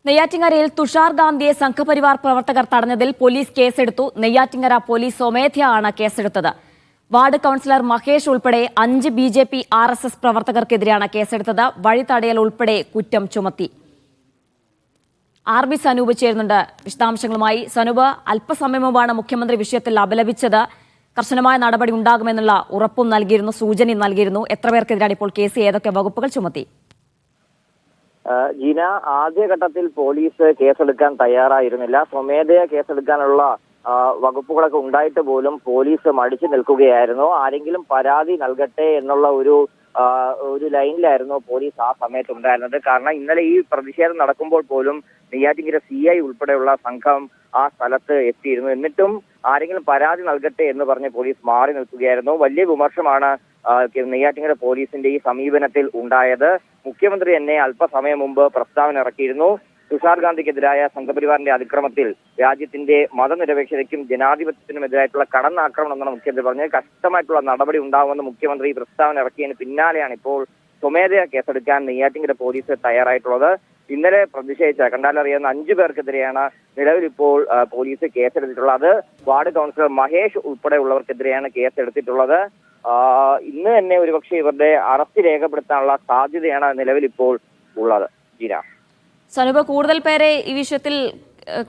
നെയ്യാറ്റിങ്കരയിൽ തുഷാർ ഗാന്ധിയെ സംഘപരിവാർ പ്രവർത്തകർ തടഞ്ഞതിൽ പോലീസ് കേസെടുത്തു. നെയ്യാറ്റിങ്കര പോലീസ് സ്വമേധയാണ് കേസെടുത്തത്. വാർഡ് കൌൺസിലർ മഹേഷ് ഉൾപ്പെടെ 5 BJP RSS പ്രവർത്തകർക്കെതിരെയാണ് കേസെടുത്തത്. വഴിതടയൽ ഉൾപ്പെടെ കുറ്റം ചുമത്തി. RB സനൂപ് ചേരുന്നുണ്ട് വിശദാംശങ്ങളുമായി. സനൂപ്, അല്പസമയം മുമ്പാണ് മുഖ്യമന്ത്രി വിഷയത്തിൽ അപലപിച്ചത്. കർശനമായ നടപടി ഉണ്ടാകുമെന്നുള്ള ഉറപ്പും നൽകിയിരുന്നു, സൂചനയും നൽകിയിരുന്നു. എത്ര പേർക്കെതിരാണ് ഇപ്പോൾ കേസ്? ഏതൊക്കെ വകുപ്പുകൾ ചുമത്തി? ജീന, ആദ്യഘട്ടത്തിൽ പോലീസ് കേസെടുക്കാൻ തയ്യാറായിരുന്നില്ല. സ്വമേധയാ കേസെടുക്കാനുള്ള വകുപ്പുകളൊക്കെ ഉണ്ടായിട്ട് പോലും പോലീസ് മടിച്ചു നിൽക്കുകയായിരുന്നു. ആരെങ്കിലും പരാതി നൽകട്ടെ എന്നുള്ള ഒരു ലൈനിലായിരുന്നു പോലീസ് ആ സമയത്ത് ഉണ്ടായിരുന്നത്. കാരണം ഇന്നലെ ഈ പ്രതിഷേധം നടക്കുമ്പോൾ പോലും നെയ്യാറ്റിങ്കര CI ഉൾപ്പെടെയുള്ള സംഘം ആ സ്ഥലത്ത് എത്തിയിരുന്നു. എന്നിട്ടും ആരെങ്കിലും പരാതി നൽകട്ടെ എന്ന് പറഞ്ഞ് പോലീസ് മാറി നിൽക്കുകയായിരുന്നു. വലിയ വിമർശനമാണ് നെയ്യാറ്റിങ്കര പോലീസിന്റെ ഈ സമീപനത്തിൽ ഉണ്ടായത്. മുഖ്യമന്ത്രി തന്നെ അല്പസമയം മുമ്പ് പ്രസ്താവന ഇറക്കിയിരുന്നു. തുഷാർ ഗാന്ധിക്കെതിരായ സംഘപരിവാറിന്റെ അതിക്രമത്തിൽ രാജ്യത്തിന്റെ മതനിരപേക്ഷതയ്ക്കും ജനാധിപത്യത്തിനും എതിരായിട്ടുള്ള കടന്നാക്രമണം എന്നാണ് മുഖ്യമന്ത്രി പറഞ്ഞത്. കഷ്ടമായിട്ടുള്ള നടപടി ഉണ്ടാവുമെന്ന് മുഖ്യമന്ത്രി പ്രസ്താവന ഇറക്കിയതിന് പിന്നാലെയാണ് ഇപ്പോൾ സ്വമേധയാ കേസെടുക്കാൻ നെയ്യാറ്റിങ്കര പോലീസ് തയ്യാറായിട്ടുള്ളത്. ഇന്നലെ പ്രതിഷേധിച്ച കണ്ടാലറിയാവുന്ന 5 പേർക്കെതിരെയാണ് നിലവിൽ ഇപ്പോൾ പോലീസ് കേസെടുത്തിട്ടുള്ളത്. വാർഡ് കൗൺസിലർ മഹേഷ് ഉൾപ്പെടെയുള്ളവർക്കെതിരെയാണ് കേസെടുത്തിട്ടുള്ളത്. ഇന്ന് തന്നെ ഒരുപക്ഷെ ഇവരുടെ അറസ്റ്റ് രേഖപ്പെടുത്താനുള്ള സാധ്യതയാണ് നിലവിൽ ഇപ്പോൾ ഉള്ളത്. ജീന, സനൂപ്, കൂടുതൽ പേരെ ഈ വിഷയത്തിൽ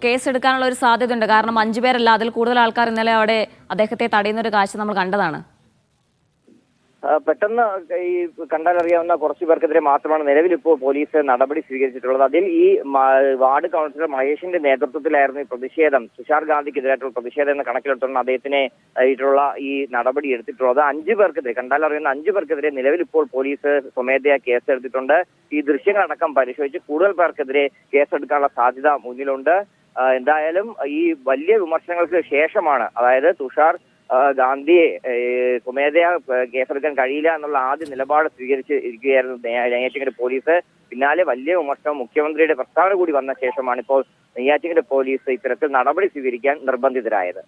കേസെടുക്കാനുള്ള ഒരു സാധ്യതയുണ്ട്. കാരണം 5 പേരല്ല, അതിൽ കൂടുതൽ ആൾക്കാർ ഇന്നലെ അവിടെ അദ്ദേഹത്തെ തടയുന്ന ഒരു കാഴ്ച നമ്മൾ കണ്ടതാണ്. പെട്ടെന്ന് ഈ കണ്ടാലറിയാവുന്ന കുറച്ചു പേർക്കെതിരെ മാത്രമാണ് നിലവിൽ ഇപ്പോൾ പോലീസ് നടപടി സ്വീകരിച്ചിട്ടുള്ളത്. അതിൽ ഈ വാർഡ് കൗൺസിലർ മഹേഷിന്റെ നേതൃത്വത്തിലായിരുന്നു ഈ പ്രതിഷേധം, തുഷാർ ഗാന്ധിക്കെതിരായിട്ടുള്ള പ്രതിഷേധം എന്ന കണക്കിലെടുത്താണ് അദ്ദേഹത്തിനെ ആയിട്ടുള്ള ഈ നടപടി എടുത്തിട്ടുള്ളത്. 5 പേർക്കെതിരെ, കണ്ടാലറിയുന്ന 5 പേർക്കെതിരെ നിലവിൽ ഇപ്പോൾ പോലീസ് സ്വമേധയാ കേസെടുത്തിട്ടുണ്ട്. ഈ ദൃശ്യങ്ങളടക്കം പരിശോധിച്ച് കൂടുതൽ പേർക്കെതിരെ കേസെടുക്കാനുള്ള സാധ്യത മുന്നിലുണ്ട്. എന്തായാലും ഈ വലിയ വിമർശനങ്ങൾക്ക് ശേഷമാണ്, അതായത് തുഷാർ ഗാന്ധിയെ സ്വമേധയാ കേസെടുക്കാൻ കഴിയില്ല എന്നുള്ള ആദ്യ നിലപാട് സ്വീകരിച്ച് ഇരിക്കുകയായിരുന്നു നെയ്യാറ്റിങ്കര പോലീസ്. പിന്നാലെ വലിയ വിമർശനം മുഖ്യമന്ത്രിയുടെ പ്രസ്താവന കൂടി വന്ന ശേഷമാണ് ഇപ്പോൾ നെയ്യാറ്റിങ്കര പോലീസ് ഇത്തരത്തിൽ നടപടി സ്വീകരിക്കാൻ നിർബന്ധിതരായത്.